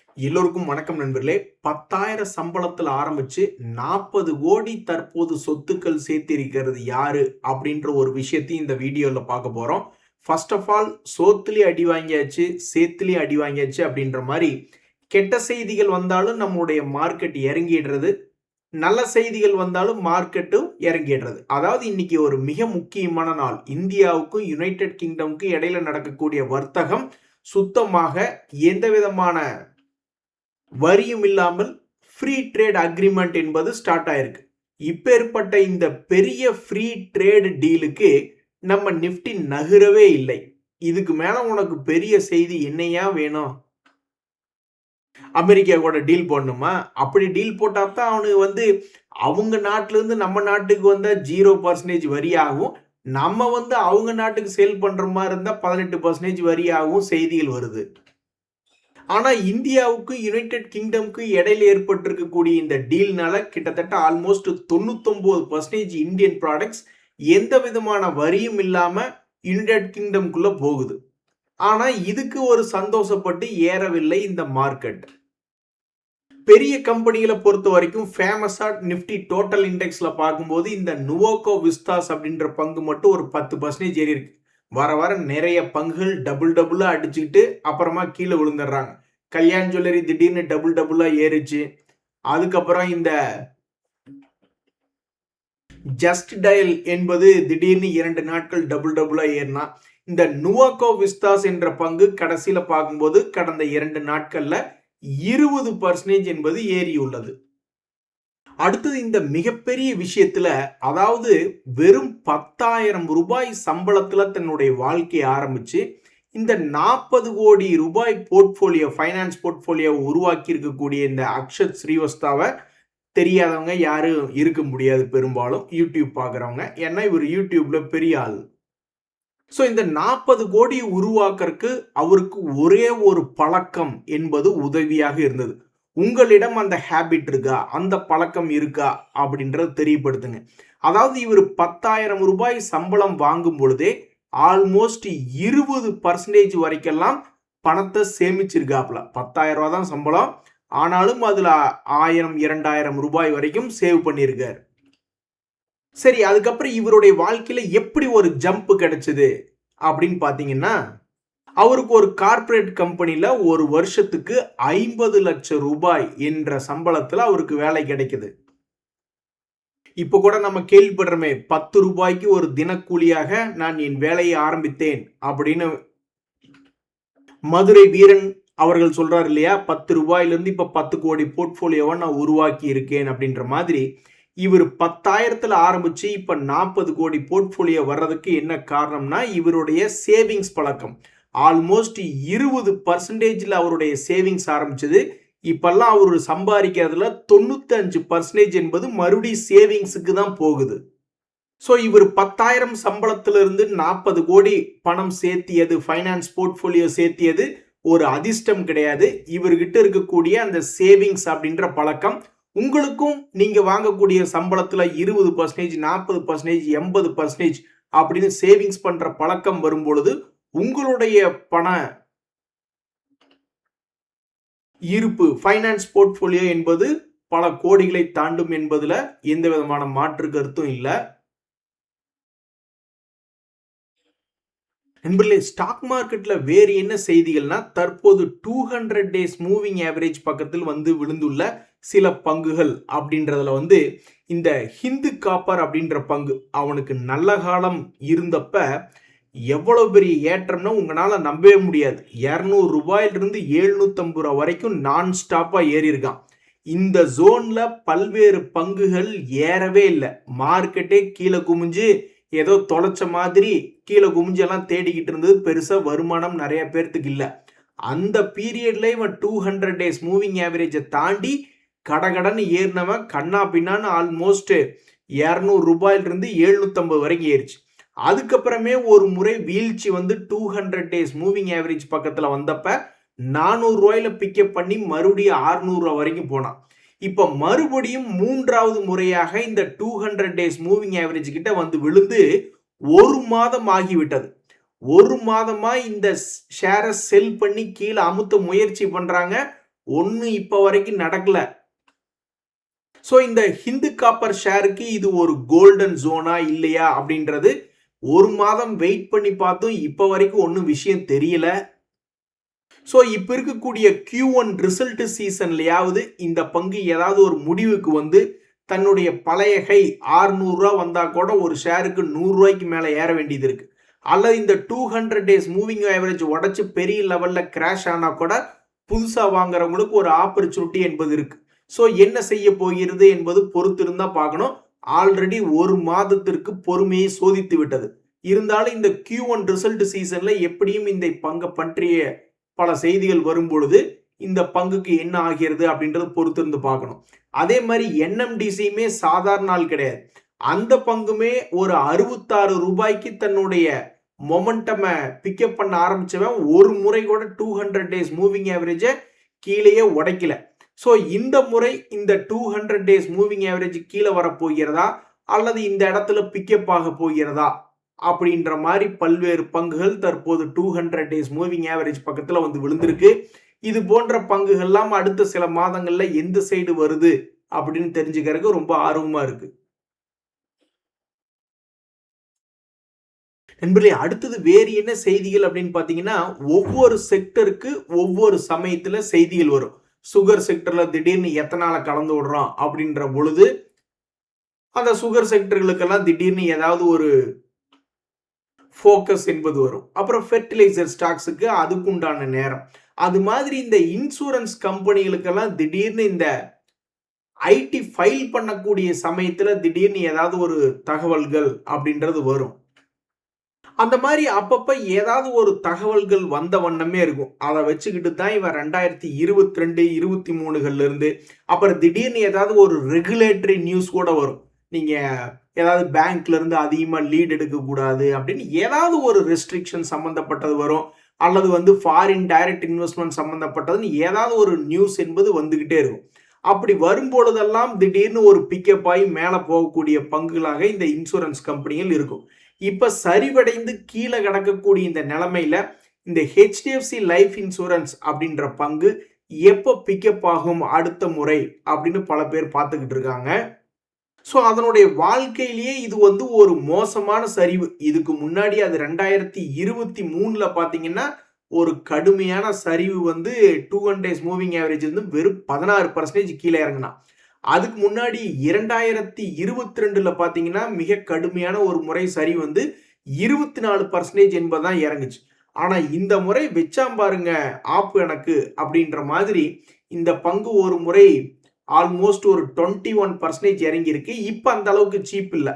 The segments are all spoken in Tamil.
எல்லோருக்கும் வணக்கம் நண்பர்களே. 10,000 சம்பளத்துல ஆரம்பிச்சு 40 கோடி தற்போது சொத்துக்கள் சேர்த்திருக்கிறது யாரு அப்படின்ற ஒரு விஷயத்தையும் இந்த வீடியோல பார்க்க போறோம். ஃபர்ஸ்ட் ஆஃப் ஆல் சோத்துலயும் அடி வாங்கியாச்சு, சேத்துலயும் அடி வாங்கியாச்சு அப்படின்ற மாதிரி கெட்ட செய்திகள் வந்தாலும் நம்முடைய மார்க்கெட் இறங்கிடுறது, நல்ல செய்திகள் வந்தாலும் மார்க்கெட்டும் இறங்கிடுறது. அதாவது இன்னைக்கு ஒரு மிக முக்கியமான நாள். இந்தியாவுக்கும் யுனைடெட் கிங்டம்க்கும் இடையில நடக்கக்கூடிய வர்த்தகம் சுத்தமாக எந்த விதமான வரியும் இல்லாமல் ஃப்ரீ ட்ரேட் அக்ரிமெண்ட் என்பது ஸ்டார்ட் ஆயிருக்கு. இப்பேற்பட்ட இந்த பெரிய ஃப்ரீ ட்ரேட் டீலுக்கு நம்ம நிஃப்டி நகரவே இல்லை. இதுக்கு மேல உனக்கு பெரிய செய்தி என்னையா வேணும்? அமெரிக்கா கூட டீல் பண்ணுமா? அப்படி டீல் போட்டா தான் அவனுக்கு அவங்க நாட்டுல இருந்து நம்ம நாட்டுக்கு வந்தா 0% வரி ஆகும். நம்ம அவங்க நாட்டுக்கு சேல் பண்ற மாதிரி இருந்தா 18% வரி ஆகும் செய்திகள் வருது. ஆனா இந்தியாவுக்கு யுனைடெட் கிங்டம்க்கு இடையில ஏற்பட்டிருக்கக்கூடிய இந்த டீல்னால கிட்டத்தட்ட ஆல்மோஸ்ட் 99% இந்தியன் ப்ராடக்ட்ஸ் எந்த விதமான வரியும் இல்லாம யுனைடெட் கிங்டம்குள்ள போகுது. ஆனா இதுக்கு ஒரு சந்தோஷப்பட்டு ஏறவில்லை இந்த மார்க்கெட். பெரிய கம்பெனிகளை பொறுத்த வரைக்கும் ஃபேமஸா நிஃப்டி டோட்டல் இண்டெக்ஸ்ல பார்க்கும்போது இந்த நுவோகோ விஸ்தாஸ் அப்படின்ற பங்கு மட்டும் ஒரு 10% ஏறி இருக்கு. வர வர நிறைய பங்குகள் டபுளா அடிச்சுக்கிட்டு அப்புறமா கீழே விழுந்துடுறாங்க. கல்யாண் ஜுவல்லரி திடீர்னு டபுளா ஏறிச்சு. அதுக்கப்புறம் இந்த ஜஸ்ட் டயல் என்பது திடீர்னு 2 நாட்கள் டபுளா ஏறினா. இந்த நுவோகோ விஸ்தாஸ் என்ற பங்கு கடைசியில பார்க்கும்போது கடந்த 2 நாட்கள்ல 20% என்பது ஏறியுள்ளது. அடுத்தது இந்த மிகப்பெரிய விஷயத்துல, அதாவது வெறும் 10,000 ரூபாய் சம்பளத்துல தன்னுடைய வாழ்க்கையை ஆரம்பிச்சு இந்த 40 கோடி ரூபாய் போர்ட்போலியோ, ஃபைனான்ஸ் போர்ட்போலியோ உருவாக்கி இருக்கக்கூடிய இந்த அக்ஷத் ஸ்ரீவஸ்தாவை தெரியாதவங்க யாரும் இருக்க முடியாது பெரும்பாலும் யூடியூப் பார்க்குறவங்க. ஏன்னா இவர் யூடியூப்ல பெரிய ஆள். ஸோ இந்த 40 கோடி உருவாக்குறதுக்கு அவருக்கு ஒரே ஒரு பழக்கம் என்பது உதவியாக இருந்தது. உங்களிடம் அந்த ஹேபிட் இருக்கா, அந்த பழக்கம் இருக்கா அப்படின்றது தெரியப்படுத்துங்க. அதாவது இவர் 10,000 ரூபாய் சம்பளம் வாங்கும் பொழுதே ஆல்மோஸ்ட் 20% வரைக்கெல்லாம் பணத்தை சேமிச்சிருக்காப்ல. 10,000 ரூபாய் தான் சம்பளம், ஆனாலும் அதுல 1000 2000 ரூபாய் வரைக்கும் சேவ் பண்ணியிருக்காரு. சரி, அதுக்கப்புறம் இவருடைய வாழ்க்கையில எப்படி ஒரு ஜம்ப் கிடைச்சது அப்படின்னு பாத்தீங்கன்னா, அவருக்கு ஒரு கார்ப்பரேட் கம்பெனில ஒரு வருஷத்துக்கு 50 லட்சம் ரூபாய் என்ற சம்பளத்துல அவருக்கு வேலை கிடைக்குது. இப்ப கூட நம்ம கேள்விப்படுறோமே, 10 ரூபாய்க்கு ஒரு தினக்கூலியாக நான் என் வேலையை ஆரம்பித்தேன் அப்படின்னு மதுரை வீரன் அவர்கள் சொல்றாரு இல்லையா? 10 ரூபாயிலிருந்து இப்ப 10 கோடி போர்ட்போலியோவை நான் உருவாக்கி இருக்கேன் அப்படின்ற மாதிரி இவர் 10,000த்துல ஆரம்பிச்சு இப்ப 40 கோடி போர்ட்போலியோ வர்றதுக்கு என்ன காரணம்னா இவருடைய சேவிங்ஸ் பழக்கம். ஆல்மோஸ்ட் 20%ல அவருடைய சேவிங்ஸ் ஆரம்பிச்சது. இப்பெல்லாம் அவர் சம்பாதிக்கிறதுல 95% என்பது மறுபடியும் சேவிங்ஸுக்கு தான் போகுது. ஸோ இவர் 10,000 சம்பளத்திலிருந்து 40 கோடி பணம் சேர்த்தியது, ஃபைனான்ஸ் போர்ட்போலியோ சேர்த்தியது ஒரு அதிர்ஷ்டம் கிடையாது. இவர்கிட்ட இருக்கக்கூடிய அந்த சேவிங்ஸ் அப்படின்ற பழக்கம் உங்களுக்கும் நீங்க வாங்கக்கூடிய சம்பளத்துல 20%, 40%, 80% அப்படின்னு சேவிங்ஸ் பண்ற பழக்கம் வரும் பொழுது உங்களுடைய பண இருப்பு, ஃபைனான்ஸ் போர்ட்போலியோ என்பது பல கோடிகளை தாண்டும் என்பதுல எந்த விதமான மாற்று கருத்தும் இல்லை. நண்பர்களே, ஸ்டாக் மார்க்கெட்ல வேறு என்ன செய்திகள்னா, தற்போது 200 டேஸ் மூவிங் ஆவரேஜ் பக்கத்தில் விழுந்துள்ள சில பங்குகள் அப்படின்றதுல இந்த ஹிந்து காப்பர் அப்படின்ற பங்கு அவனுக்கு நல்ல காலம் இருந்தப்ப எவ்வளவு பெரிய ஏற்றம்னா உங்களால நம்பவே முடியாது. 200 ரூபாயிலிருந்து 750 ரூபாய் வரைக்கும் நான் ஸ்டாப்பா ஏறி இருக்கான். இந்த ஜோன்ல பல்வேறு பங்குகள் ஏறவே இல்லை. மார்க்கெட்டே கீழே குமிஞ்சு ஏதோ தொலைச்ச மாதிரி கீழே குமிஞ்செல்லாம் தேடிக்கிட்டு இருந்தது. பெருசா வருமானம் நிறைய பேர்த்துக்கு இல்லை. அந்த பீரியட்ல இவன் 200 டேஸ் மூவிங் ஆவரேஜை தாண்டி கடகடன்னு ஏறினவன் கண்ணா பின்னான்னு ஆல்மோஸ்ட் 200 ரூபாயிலிருந்து 750 வரைக்கும் ஏறிச்சு. அதுக்கப்புறமே ஒரு முறை வீழ்ச்சி 200 டேஸ் மூவிங் ஆவரேஜ் பக்கத்துல வந்தப்ப 400 ரூபாயில பிக்கப் பண்ணி மறுபடியும் 600 ரூபாய் வரைக்கும் போனான். இப்ப மறுபடியும் 3வது முறையாக இந்த 200 டேஸ் மூவிங் ஆவரேஜ் கிட்ட விழுந்து 1 மாதம் ஆகிவிட்டது. 1 மாதமா இந்த ஷேரை செல் பண்ணி கீழே அமுத்த முயற்சி பண்றாங்க. ஒண்ணு இப்ப வரைக்கும் நடக்கல. சோ இந்த ஹிந்து காப்பர் ஷேருக்கு இது ஒரு கோல்டன் ஜோனா இல்லையா அப்படின்றது ஒரு மாதம் வெயிட் பண்ணி பார்த்தும் இப்ப வரைக்கும் ஒன்னும் விஷயம் தெரியல. சோ இப்ப இருக்கக்கூடிய Q1 ரிசல்ட் சீசன்லயாவது இந்த பங்கு ஏதாவது ஒரு முடிவுக்கு வந்து தன்னுடைய பழைய ஹை 600 ரூபாய் வந்தா கூட ஒரு ஷேருக்கு 100 ரூபாய்க்கு மேல ஏற வேண்டியது இருக்கு. அல்லது இந்த 200 டேஸ் மூவிங் ஆவரேஜ் உடைச்சு பெரிய லெவல்ல கிராஷ் ஆனா கூட புதுசா வாங்குறவங்களுக்கு ஒரு ஆப்பர்ச்சுனிட்டி என்பது இருக்கு. சோ என்ன செய்ய போகிறது என்பது பொறுத்திருந்தா பார்க்கணும். ஆல்ரெடி ஒரு மாதத்திற்கு பொறுமையை சோதித்து விட்டது. இருந்தாலும் இந்த Q1 ரிசல்ட் சீசன்ல எப்படியும் இந்த பங்கை பற்றிய பல செய்திகள் வரும் பொழுது இந்த பங்குக்கு என்ன ஆகிறது அப்படின்றது பொறுத்திருந்து பார்க்கணும். அதே மாதிரி NMDCயுமே சாதாரண நாள் கிடையாது. அந்த பங்குமே ஒரு 66 ரூபாய்க்கு தன்னுடைய மொமெண்டம் பிக்கப் பண்ண ஆரம்பிச்சவன் ஒரு முறை கூட 200 டேஸ் மூவிங் ஆவரேஜ கீழேயே உடைக்கல. சோ இந்த முறை இந்த 200 டேஸ் மூவிங் ஆவரேஜ் கீழே வர போகிறதா அல்லது இந்த இடத்துல பிக்கப் ஆக போகிறதா அப்படின்ற மாதிரி பல்வேறு பங்குகள் தற்போது 200 டேஸ் மூவிங் ஆவரேஜ் பக்கத்துல வந்து விழுந்திருக்கு. இது போன்ற பங்குகள்லாம் அடுத்த சில மாதங்கள்ல எந்த சைடு வருது அப்படின்னு தெரிஞ்சுக்கிறதுக்கு ரொம்ப ஆர்வமா இருக்கு. நண்பர்களே, அடுத்தது வேறு என்ன செய்திகள் அப்படின்னு பாத்தீங்கன்னா, ஒவ்வொரு செக்டருக்கு ஒவ்வொரு சமயத்துல செய்திகள் வரும். சுகர் செக்டர்ல திடீர்னு எத்தனால கலந்து விடுறோம் அப்படின்ற பொழுது அந்த சுகர் செக்டர்களுக்கெல்லாம் திடீர்னு ஏதாவது ஒரு ஃபோக்கஸ் என்பது வரும். அப்புறம் ஃபெர்டிலைசர் ஸ்டாக்ஸுக்கு அதுக்குண்டான நேரம். அது மாதிரி இந்த இன்சூரன்ஸ் கம்பெனிகளுக்கெல்லாம் திடீர்னு இந்த ஐடி ஃபைல் பண்ணக்கூடிய சமயத்துல திடீர்னு ஏதாவது ஒரு தகவல்கள் அப்படின்றது வரும். அந்த மாதிரி அப்பப்ப ஏதாவது ஒரு தகவல்கள் வந்த வண்ணமே இருக்கும். அதை வச்சுக்கிட்டு தான் இவன் 2022, 23கள்ல இருந்து அப்புறம் திடீர்னு ஏதாவது ஒரு ரெகுலேட்டரி நியூஸ் கூட வரும். நீங்க ஏதாவது பேங்க்ல இருந்து அதிகமா லீட் எடுக்க கூடாது அப்படின்னு ஏதாவது ஒரு ரெஸ்ட்ரிக்ஷன் சம்பந்தப்பட்டது வரும். அல்லது வந்து ஃபாரின் டைரக்ட் இன்வெஸ்ட்மெண்ட் சம்பந்தப்பட்டதுன்னு ஏதாவது ஒரு நியூஸ் என்பது வந்துகிட்டே இருக்கும். அப்படி வரும்பொழுதெல்லாம் திடீர்னு ஒரு பிக்கப் ஆகி மேல போகக்கூடிய பங்குகளாக இந்த இன்சூரன்ஸ் கம்பெனிகள் இருக்கும். இப்ப சரிவடைந்து கீழே கிடக்கக்கூடிய இந்த நிலைமையில இந்த HDFC லைஃப் இன்சூரன்ஸ் அப்படின்ற பங்கு எப்ப பிக்கப் ஆகும் அடுத்த முறை அப்படின்னு பல பேர் பார்த்துக்கிட்டு இருக்காங்க. சோ அதனுடைய வாழ்க்கையிலேயே இது வந்து ஒரு மோசமான சரிவு. இதுக்கு முன்னாடி அது 2023ல பாத்தீங்கன்னா ஒரு கடுமையான சரிவு வந்து 200 டேஸ் மூவிங் ஆவரேஜ் இருந்து வெறும் 16% கீழே இறங்கினா. அதுக்கு முன்னாடி 2022ல பாத்தீங்கன்னா மிக கடுமையான ஒரு முறை சரி வந்து 24% என்பதுதான் இறங்குச்சு. ஆனா இந்த முறை வச்சாம் பாருங்க ஆப்பு எனக்கு அப்படின்ற மாதிரி இந்த பங்கு ஒரு முறை ஆல்மோஸ்ட் ஒரு 21% இறங்கி இருக்கு. இப்ப அந்த அளவுக்கு சீப் இல்ல.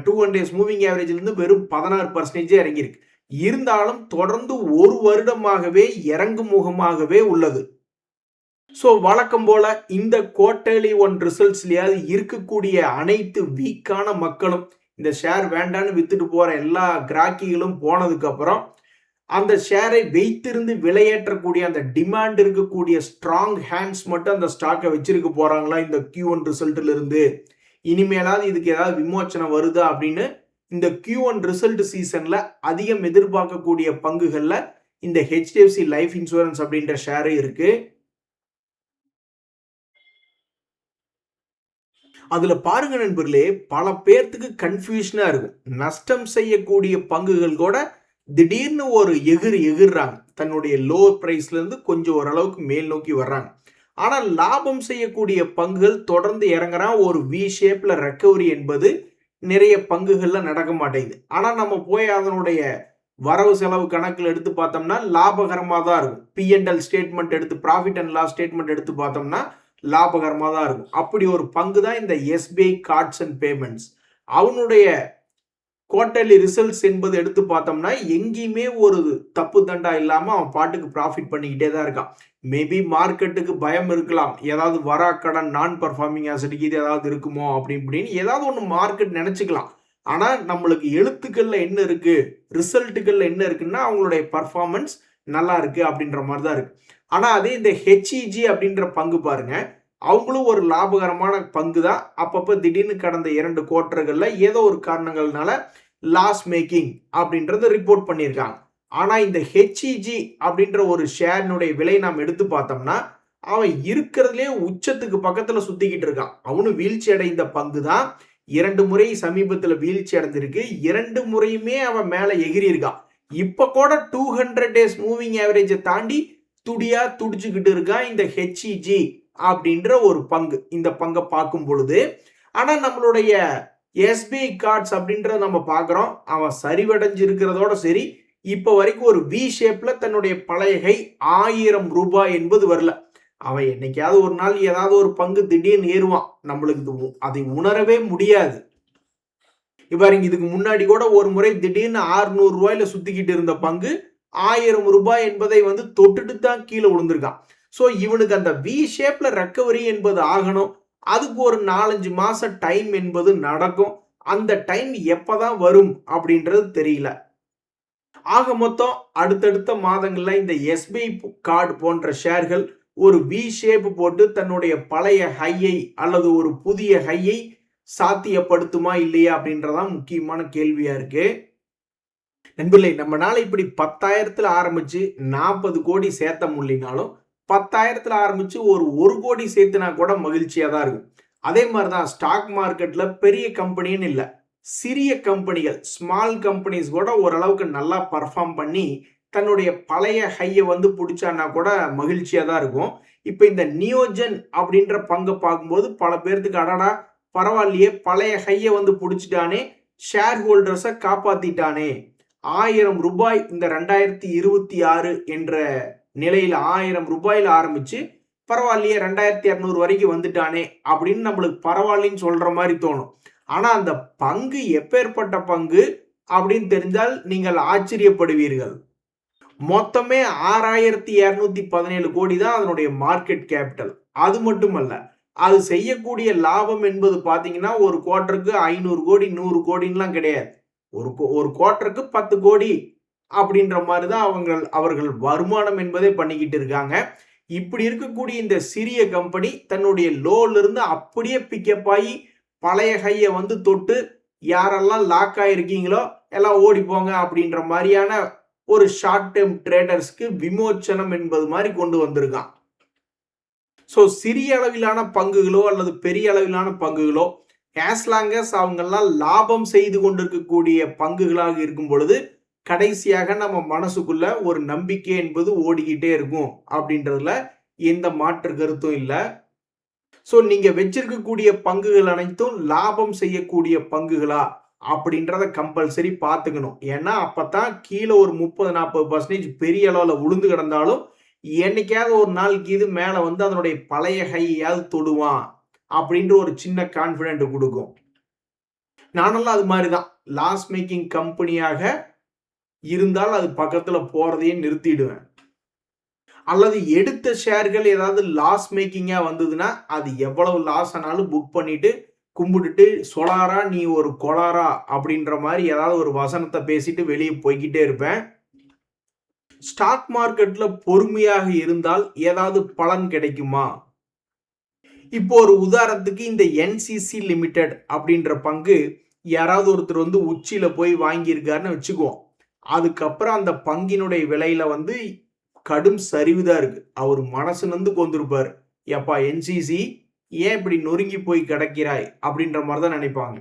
200 டேஸ் மூவிங் ஆவரேஜ்ல இருந்து வெறும் 16% இறங்கி இருக்கு. இருந்தாலும் தொடர்ந்து ஒரு வருடமாகவே இறங்கும் முகமாகவே உள்ளது. சோ வழக்கம் போல இந்த குவார்டர்லி ஒன் ரிசல்ட்ஸ்லயாவது இருக்கக்கூடிய அனைத்து வீக்கான மக்களும் இந்த ஷேர் வேண்டான்னு வித்துட்டு போற எல்லா கிராக்கிகளும் போனதுக்கு அப்புறம் அந்த ஷேரை வைத்திருந்து விலையேற்றக்கூடிய அந்த டிமாண்ட் இருக்கக்கூடிய ஸ்ட்ராங் ஹேண்ட்ஸ் மட்டும் அந்த ஸ்டாக்கை வச்சிருக்க போறாங்களா இந்த Q1 ரிசல்ட்ல இருந்து? இனிமேலாவது இதுக்கு ஏதாவது விமோச்சனம் வருதா அப்படின்னு இந்த Q1 ரிசல்ட் சீசன்ல அதிகம் எதிர்பார்க்கக்கூடிய பங்குகள்ல இந்த HDFC லைஃப் இன்சூரன்ஸ் அப்படின்ற ஷேர் இருக்கு. அதுல பாருங்க நண்பர்களே, பல பேர்த்துக்கு கன்ஃபியூஷனா இருக்கும். நஷ்டம் செய்யக்கூடிய பங்குகள் கூட திடீர்னு ஒரு எகிர்றாங்க. தன்னுடைய லோ பிரைஸ்ல இருந்து கொஞ்சம் ஓரளவுக்கு மேல் நோக்கி வர்றாங்க. ஆனா லாபம் செய்யக்கூடிய பங்குகள் தொடர்ந்து இறங்குறான். ஒரு வி ஷேப்ல ரெக்கவரி என்பது நிறைய பங்குகள்ல நடக்க மாட்டேங்குது. ஆனா நம்ம போய் அதனுடைய வரவு செலவு கணக்கில் எடுத்து பார்த்தோம்னா லாபகரமா தான் இருக்கும். P&L ஸ்டேட்மெண்ட் எடுத்து ப்ராஃபிட் அண்ட் லாஸ் ஸ்டேட்மெண்ட் எடுத்து பார்த்தோம்னா லாபகரமா தான் இருக்கும். அப்படி ஒரு பங்கு தான் இந்த SBI கார்ட்ஸ் அண்ட் பேமெண்ட்ஸ். அவனுடைய குவார்டர்லி ரிசல்ட்ஸ் என்பது எடுத்து பார்த்தோம்னா எங்கேயுமே ஒரு தப்பு தண்டா இல்லாம அவன் பாட்டுக்கு ப்ராஃபிட் பண்ணிக்கிட்டே தான் இருக்கான். மேபி மார்க்கெட்டுக்கு பயம் இருக்கலாம். ஏதாவது வராக்கடன் நான் பர்ஃபார்மிங் ஆசிட்டுக்கு இது ஏதாவது இருக்குமோ அப்படின்னு ஏதாவது ஒன்று மார்க்கெட் நினைச்சுக்கலாம். ஆனா நம்மளுக்கு எழுத்துக்கள்ல என்ன இருக்கு, ரிசல்ட்டுகள்ல என்ன இருக்குன்னா அவங்களுடைய பர்ஃபார்மன்ஸ் நல்லா இருக்கு அப்படின்ற மாதிரி தான் இருக்கு. ஆனா அதே இந்த HEG அப்படின்ற பங்கு பாருங்க, அவங்களும் ஒரு லாபகரமான பங்கு தான். அப்பப்ப திடீர்னு கடந்த 2 குவார்டர்கள்ல ஏதோ ஒரு காரணங்கள்னால லாஸ் மேக்கிங் அப்படின்றத ரிப்போர்ட் பண்ணியிருக்காங்க. ஆனா இந்த HEG அப்படின்ற ஒரு ஷேரினுடைய விலை நாம் எடுத்து பார்த்தோம்னா அவன் இருக்கிறதுலே உச்சத்துக்கு பக்கத்துல சுத்திக்கிட்டு இருக்கான். அவனு வீழ்ச்சி அடைந்த பங்கு தான் 2 முறை சமீபத்துல வீழ்ச்சி அடைஞ்சிருக்கு. 2 முறையுமே அவன் மேல எகிரி இருக்கான். இப்ப கூட 200 டேஸ் மூவிங் ஆவரேஜை தாண்டி துடியா துடிச்சுக்கிட்டு இருக்கான் இந்த ஹெச்இஜி அப்படின்ற ஒரு பங்கு. இந்த பங்கை பார்க்கும் பொழுது ஆனா நம்மளுடைய எஸ்பிஐ கார்ட்ஸ் அப்படின்றத நம்ம பார்க்குறோம். அவன் சரிவடைஞ்சு இருக்கிறதோட சரி, இப்போ வரைக்கும் ஒரு வி ஷேப்ல தன்னுடைய பழைய ஹை ₹1000 என்பது வரல. அவன் என்னைக்காவது ஒரு நாள் ஏதாவது ஒரு பங்கு திடீர்னு ஏறுவான். நம்மளுக்கு அதை உணரவே முடியாது. இவ்வாறு இதுக்கு முன்னாடி கூட ஒரு முறை திடீர்னு ₹600 சுத்திக்கிட்டு இருந்த பங்கு ₹1000 என்பதை வந்து தொட்டுட்டு தான் கீழே விழுந்திருக்கான். ஸோ இவனுக்கு அந்த வி ஷேப்ல ரெக்கவரி என்பது ஆகணும். அதுக்கு ஒரு 4-5 மாசம் டைம் என்பது நடக்கும். அந்த டைம் எப்பதான் வரும் அப்படின்றது தெரியல. ஆக மொத்தம் அடுத்தடுத்த மாதங்கள்ல இந்த எஸ்பிஐ கார்டு போன்ற ஷேர்கள் ஒரு வி ஷேப் போட்டு தன்னுடைய பழைய ஹையை அல்லது ஒரு புதிய ஹையை சாத்தியப்படுத்துமா இல்லையா அப்படின்றதான் முக்கியமான கேள்வியா இருக்கு. நண்பர்களே, நம்மளால இப்படி 10,000த்துல ஆரம்பிச்சு 40 கோடி சேர்த்த முடியலனாலும் 10,000த்துல ஆரம்பிச்சு ஒரு 1 கோடி சேர்த்துனா கூட மகிழ்ச்சியா தான் இருக்கும். அதே மாதிரிதான் ஸ்டாக் மார்க்கெட்ல பெரிய கம்பெனின்னு இல்லை, சிறிய கம்பெனிகள், ஸ்மால் கம்பெனிஸ் கூட ஓரளவுக்கு நல்லா பர்ஃபார்ம் பண்ணி தன்னுடைய பழைய ஹையை வந்து பிடிச்சானா கூட மகிழ்ச்சியா தான் இருக்கும். இப்ப இந்த நியோஜன் அப்படின்ற பங்கை பார்க்கும்போது பல பேர்த்துக்கு அடடா பரவாயில்லையே, பழைய ஹையை வந்து பிடிச்சிட்டானே, ஷேர் ஹோல்டர்ஸை காப்பாத்திட்டானே, ₹1000 இந்த 2026 என்ற நிலையில ₹1000 ஆரம்பிச்சு பரவாயில்லையே 2200 வரைக்கும் வந்துட்டானே அப்படின்னு நம்மளுக்கு பரவாயில்லைன்னு சொல்ற மாதிரி தோணும். ஆனா அந்த பங்கு எப்பேற்பட்ட பங்கு அப்படின்னு தெரிஞ்சால் நீங்கள் ஆச்சரியப்படுவீர்கள். மொத்தமே 6217 கோடி தான் அதனுடைய மார்க்கெட் கேபிட்டல். அது மட்டுமல்ல, அது செய்யக்கூடிய லாபம் என்பது பாத்தீங்கன்னா ஒரு குவார்டருக்கு 500 கோடி 100 கோடின்லாம் கிடையாது. ஒரு குவார்டருக்கு 10 கோடி அப்படின்ற மாதிரி தான் அவர்கள் வருமானம் என்பதே பண்ணிக்கிட்டு இருக்காங்க. இப்படி இருக்கக்கூடிய இந்த சிறிய கம்பெனி தன்னுடைய லோல இருந்து அப்படியே பிக்கப் ஆகி பழைய ஹையை வந்து தொட்டு யாரெல்லாம் லாக் ஆயிருக்கீங்களோ எல்லாம் ஓடி போங்க அப்படின்ற மாதிரியான ஒரு ஷார்ட் டேர்ம் ட்ரேடர்ஸ்க்கு விமோச்சனம் என்பது மாதிரி கொண்டு வந்திருக்கான். ஸோ சிறிய அளவிலான பங்குகளோ அல்லது பெரிய அளவிலான பங்குகளோ as long as அவங்கெல்லாம் லாபம் செய்து கொண்டிருக்கக்கூடிய பங்குகளாக இருக்கும் பொழுது கடைசியாக நம்ம மனசுக்குள்ள ஒரு நம்பிக்கை என்பது ஓடிக்கிட்டே இருக்கும் அப்படின்றதுல எந்த மாற்று கருத்தும் இல்லை. ஸோ நீங்க வச்சிருக்கக்கூடிய பங்குகள் அனைத்தும் லாபம் செய்யக்கூடிய பங்குகளா அப்படின்றத கம்பல்சரி பார்த்துக்கணும். ஏன்னா அப்பதான் கீழே ஒரு 30-40% பெரிய அளவில் உளுந்து கிடந்தாலும் என்னைக்காவது ஒரு நாளைக்கு இது மேலே வந்து அதனுடைய பழைய ஹையாவது தொடுவான் அப்படின்ற ஒரு சின்ன கான்ஃபிடென்ட் கொடுக்கும். நானெல்லாம் அது மாதிரி தான் லாஸ் மேக்கிங் கம்பெனியாக இருந்தால் அது பக்கத்துல போறதையே நிறுத்திடுவேன். அல்லது எடுத்த ஷேர்கள் ஏதாவது லாஸ் மேக்கிங்கா வந்ததுன்னா அது எவ்வளவு லாஸ் ஆனாலும் புக் பண்ணிட்டு கும்பிட்டுட்டு சொலாரா நீ ஒரு கொலாரா அப்படின்ற மாதிரி ஏதாவது ஒரு வசனத்தை பேசிட்டு வெளியே போய்கிட்டே இருப்பேன். ஸ்டாக் மார்க்கெட்ல பொறுமையாக இருந்தால் ஏதாவது பலன் கிடைக்குமா? இப்போ ஒரு உதாரணத்துக்கு இந்த என்சிசி லிமிடெட் அப்படின்ற பங்கு யாராவது ஒருத்தர் வந்து உச்சியில போய் வாங்கியிருக்காருன்னு வச்சுக்குவோம். அதுக்கப்புறம் அந்த பங்கினுடைய விலையில வந்து கடும் சரிவுதான் இருக்கு. அவர் மனசு நொந்து கொண்டிருப்பார். எப்பா என்சிசி ஏன் இப்படி நொறுங்கி போய் கிடக்கிறாய் அப்படின்ற மாதிரி தான் நினைப்பாங்க.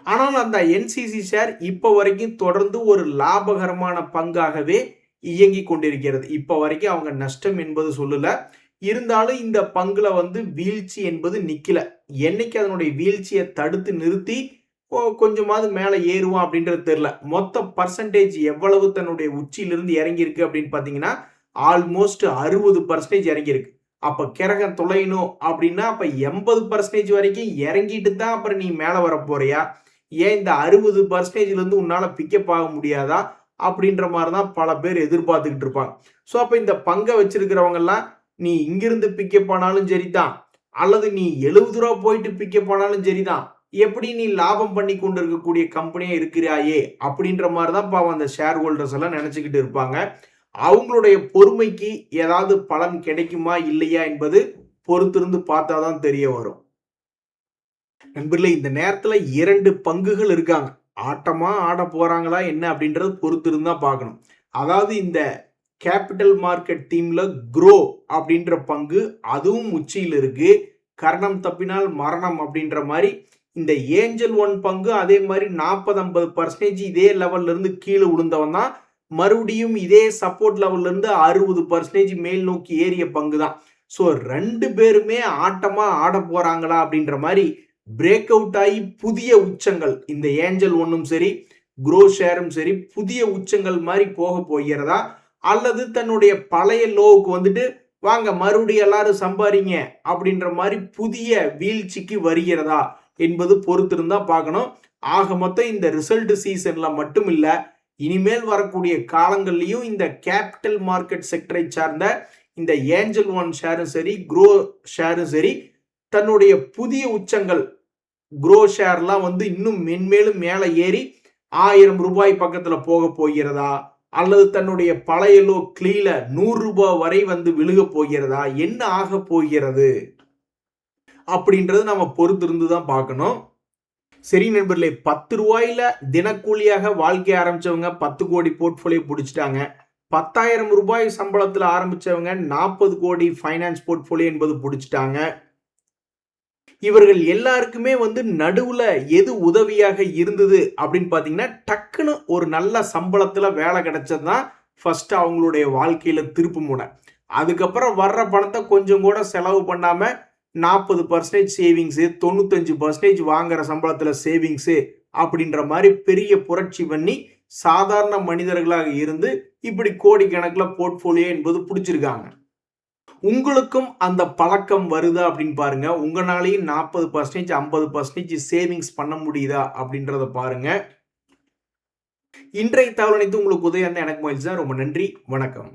ஆனால் அந்த என்சிசி ஷேர் இப்போ வரைக்கும் தொடர்ந்து ஒரு லாபகரமான பங்காகவே இயங்கி கொண்டிருக்கிறது. இப்போ வரைக்கும் அவங்க நஷ்டம் என்பது சொல்லல. இருந்தாலும் இந்த பங்குல வந்து வீழ்ச்சி என்பது நிக்கல. என்னைக்கு அதனுடைய வீழ்ச்சியை தடுத்து நிறுத்தி கொஞ்சமாவது மேலே ஏறுவான் அப்படின்றது தெரியல. மொத்த பர்சன்டேஜ் எவ்வளவு தன்னுடைய உச்சியிலிருந்து இறங்கி இருக்கு அப்படின்னு பார்த்தீங்கன்னா ஆல்மோஸ்ட் 60% இறங்கியிருக்கு. அப்போ கிரகம் தொலையணும் அப்படின்னா அப்போ 80% வரைக்கும் இறங்கிட்டு தான் அப்புறம் நீ மேலே வர போறியா? ஏன் இந்த 60%லேருந்து உன்னால பிக்கப் ஆக முடியாதா அப்படின்ற மாதிரி தான் பல பேர் எதிர்பார்த்துக்கிட்டு இருப்பாங்க. ஸோ அப்போ இந்த பங்கை வச்சிருக்கிறவங்கெல்லாம் நீ இங்கிருந்து பிக்கப் ஆனாலும் சரிதான், அல்லது நீ ₹70 போயிட்டு பிக்கப் ஆனாலும் சரிதான், எப்படி நீ லாபம் பண்ணி கொண்டு இருக்கக்கூடிய கம்பெனியா இருக்கிறாயே அப்படின்ற மாதிரி தான் பாவம் அந்த ஷேர் ஹோல்டர்ஸ் எல்லாம் நினைச்சுக்கிட்டு இருப்பாங்க. அவங்களுடைய பொறுமைக்கு ஏதாவது பலன் கிடைக்குமா இல்லையா என்பது பொறுத்திருந்து பார்த்தாதான் தெரிய வரும். நண்பர்களே, இந்த நேரத்துல 2 பங்குகள் இருக்காங்க. ஆட்டமா ஆட போறாங்களா என்ன அப்படின்றது பொறுத்திருந்து தான் பார்க்கணும். அதாவது இந்த கேபிட்டல் மார்க்கெட் தீம்ல க்ரோ அப்படின்ற பங்கு அதுவும் உச்சியில் இருக்கு. கரணம் தப்பினால் மரணம் அப்படின்ற மாதிரி இந்த ஏஞ்சல் ஒன் பங்கு அதே மாதிரி 40-50% இதே லெவல்ல இருந்து கீழே விழுந்தவன் தான் மறுபடியும் இதே சப்போர்ட் லெவல்ல இருந்து 60% மேல் நோக்கி ஏறிய பங்கு தான். ஸோ 2 பேருமே ஆட்டமா ஆட போறாங்களா அப்படின்ற மாதிரி பிரேக் அவுட் ஆகி புதிய உச்சங்கள் இந்த ஏஞ்சல் ஒன்னும் சரி க்ரோ ஷேரும் சரி புதிய உச்சங்கள் மாதிரி போக போகிறதா, அல்லது தன்னுடைய பழைய லோவுக்கு வந்துட்டு வாங்க மறுபடியும் எல்லாரும் சம்பாதிங்க அப்படின்ற மாதிரி புதிய வீழ்ச்சிக்கு வருகிறதா என்பது பொறுத்திருந்தா பார்க்கணும். ஆக மொத்தம் இந்த ரிசல்ட் சீசன்ல மட்டும் இல்ல, இனிமேல் வரக்கூடிய காலங்கள்லயும் இந்த கேபிட்டல் மார்க்கெட் செக்டரை சார்ந்த இந்த ஏஞ்சல் ஒன் ஷேரும் சரி க்ரோ ஷேரும் சரி தன்னுடைய புதிய உச்சங்கள் க்ரோ ஷேர்லாம் வந்து இன்னும் மென்மேலும் மேலே ஏறி 1000 ரூபாய் பக்கத்துல போக போகிறதா, அல்லது தன்னுடைய பழைய லோ கிளீல 100 ரூபாய் வரை வந்து விழுக போகிறதா, என்ன ஆக போகிறது அப்படின்றது நம்ம பொறுத்திருந்து தான் பார்க்கணும். சரி நண்பர்களே, 10 ரூபாயில தினக்கூலியாக வாழ்க்கை ஆரம்பிச்சவங்க 10 கோடி போர்ட்ஃபோலியோ பிடிச்சிட்டாங்க. 10,000 ரூபாய் சம்பளத்தில் ஆரம்பிச்சவங்க 40 கோடி ஃபைனான்ஸ் போர்ட்ஃபோலியோ என்பது பிடிச்சிட்டாங்க. இவர்கள் எல்லாருக்குமே வந்து நடுவுல எது உதவியாக இருந்தது அப்படின்னு பார்த்தீங்கன்னா, டக்குன்னு ஒரு நல்ல சம்பளத்துல வேலை கிடைச்சது தான் ஃபர்ஸ்ட் அவங்களுடைய வாழ்க்கையில திருப்பு முனை. அதுக்கப்புறம் வர்ற பணத்தை கொஞ்சம் கூட செலவு பண்ணாம 40% சேவிங்ஸு, 95% வாங்குற சம்பளத்துல சேவிங்ஸு அப்படின்ற மாதிரி பெரிய புரட்சி பண்ணி சாதாரண மனிதர்களாக இருந்து இப்படி கோடிக்கணக்கில் போர்ட்ஃபோலியோ என்பது பிடிச்சிருக்காங்க. உங்களுக்கும் அந்த பழக்கம் வருதா அப்படின்னு பாருங்க. உங்களாலையும் 40% 50% சேவிங்ஸ் பண்ண முடியுதா அப்படின்றத பாருங்க. இன்றைய தகவல் அனைத்து உங்களுக்கு உதவி எனக்கு மகிழ்ச்சி தான். ரொம்ப நன்றி, வணக்கம்.